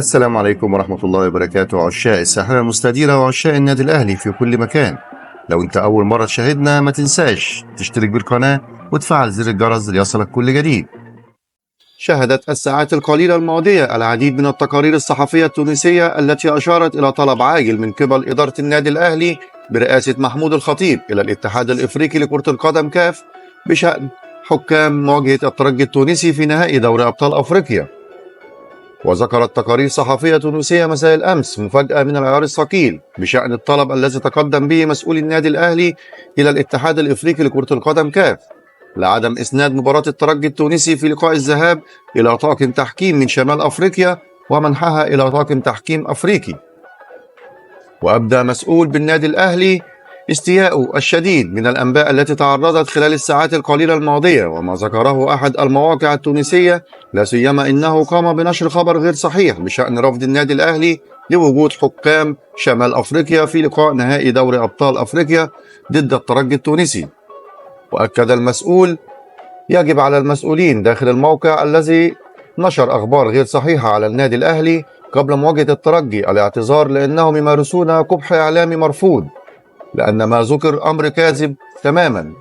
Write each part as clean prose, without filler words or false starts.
السلام عليكم ورحمة الله وبركاته، عشاق الساحرة المستديرة وعشاق النادي الأهلي في كل مكان. لو أنت أول مرة تشاهدنا ما تنساش تشترك بالقناة وتفعل زر الجرس ليصلك كل جديد. شهدت الساعات القليلة الماضية العديد من التقارير الصحفية التونسية التي أشارت إلى طلب عاجل من قبل إدارة النادي الأهلي برئاسة محمود الخطيب إلى الاتحاد الإفريقي لكرة القدم كاف بشأن حكام مواجهة الترجي التونسي في نهائي دوري أبطال أفريقيا. وذكرت تقارير صحفية تونسية مساء الأمس مفاجأة من العيار الثقيل بشأن الطلب الذي تقدم به مسؤول النادي الأهلي إلى الاتحاد الإفريقي لكرة القدم كاف لعدم إسناد مباراة الترجي التونسي في لقاء الذهاب إلى طاقم تحكيم من شمال أفريقيا ومنحها إلى طاقم تحكيم أفريقي. وأبدى مسؤول بالنادي الأهلي استياءه الشديد من الأنباء التي تعرضت خلال الساعات القليلة الماضية وما ذكره أحد المواقع التونسية، لا سيما إنه قام بنشر خبر غير صحيح بشأن رفض النادي الأهلي لوجود حكام شمال أفريقيا في لقاء نهائي دوري أبطال أفريقيا ضد الترجي التونسي. وأكد المسؤول: يجب على المسؤولين داخل الموقع الذي نشر أخبار غير صحيحة على النادي الأهلي قبل مواجهة الترجي الاعتذار، لأنهم يمارسون قبح إعلامي مرفوض، لأن ما ذكر أمر كاذب تماما.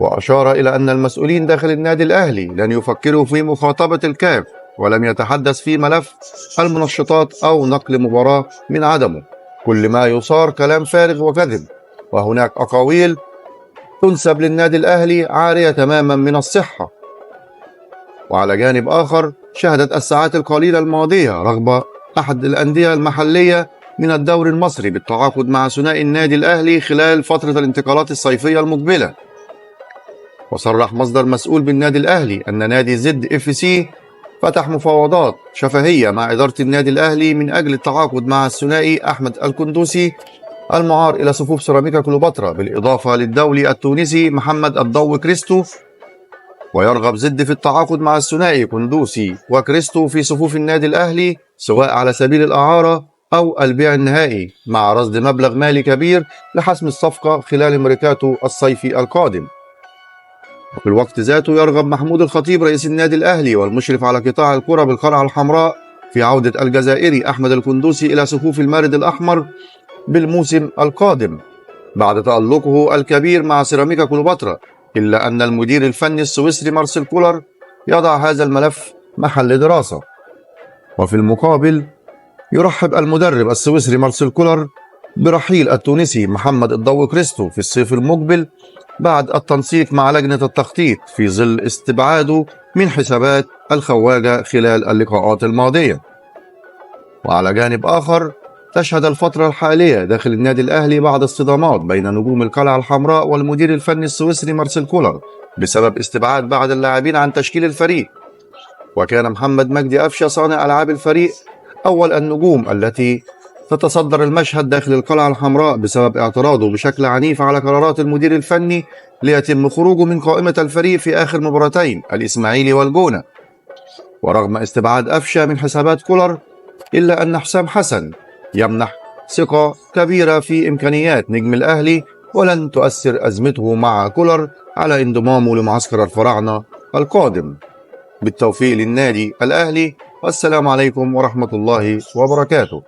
وأشار إلى أن المسؤولين داخل النادي الأهلي لن يفكروا في مخاطبة الكاف ولم يتحدث في ملف المنشطات أو نقل مباراة من عدمه. كل ما يصار كلام فارغ وكذب، وهناك أقاويل تنسب للنادي الأهلي عارية تماما من الصحة. وعلى جانب آخر، شهدت الساعات القليلة الماضية رغبة أحد الأندية المحلية من الدوري المصري بالتعاقد مع ثنائي النادي الأهلي خلال فترة الانتقالات الصيفية المقبلة. وصرح مصدر مسؤول بالنادي الأهلي أن نادي زد اف سي فتح مفاوضات شفهية مع إدارة النادي الأهلي من أجل التعاقد مع الثنائي أحمد الكندوسي المعار إلى صفوف سيراميكا كليوباترا، بالإضافة للدولي التونسي محمد الضو كريستو. ويرغب زد في التعاقد مع الثنائي كندوسي وكريستو في صفوف النادي الأهلي، سواء على سبيل الإعارة أو البيع النهائي، مع رصد مبلغ مالي كبير لحسم الصفقة خلال ميركاتو الصيفي القادم. وفي الوقت ذاته يرغب محمود الخطيب رئيس النادي الأهلي والمشرف على قطاع الكرة بالقلعة الحمراء في عودة الجزائري أحمد الكندوسي إلى صفوف المارد الأحمر بالموسم القادم بعد تألقه الكبير مع سيراميكا كليوباترا، إلا أن المدير الفني السويسري مارسيل كولر يضع هذا الملف محل دراسة. وفي المقابل يرحب المدرب السويسري مارسيل كولر برحيل التونسي محمد الضو كريستو في الصيف المقبل بعد التنسيق مع لجنة التخطيط في ظل استبعاده من حسابات الخواجة خلال اللقاءات الماضية. وعلى جانب آخر، تشهد الفترة الحالية داخل النادي الأهلي بعض الصدامات بين نجوم القلعة الحمراء والمدير الفني السويسري مارسيل كولر بسبب استبعاد بعض اللاعبين عن تشكيل الفريق. وكان محمد مجدي قفشة صانع ألعاب الفريق أول النجوم التي تتصدر المشهد داخل القلعة الحمراء بسبب اعتراضه بشكل عنيف على قرارات المدير الفني ليتم خروجه من قائمة الفريق في آخر مباراتين الإسماعيلي والجونة. ورغم استبعاد قفشة من حسابات كولر، إلا أن حسام حسن يمنح ثقة كبيرة في إمكانيات نجم الأهلي، ولن تؤثر أزمته مع كولر على انضمامه لمعسكر الفراعنة القادم. بالتوفيق للنادي الأهلي، والسلام عليكم ورحمة الله وبركاته.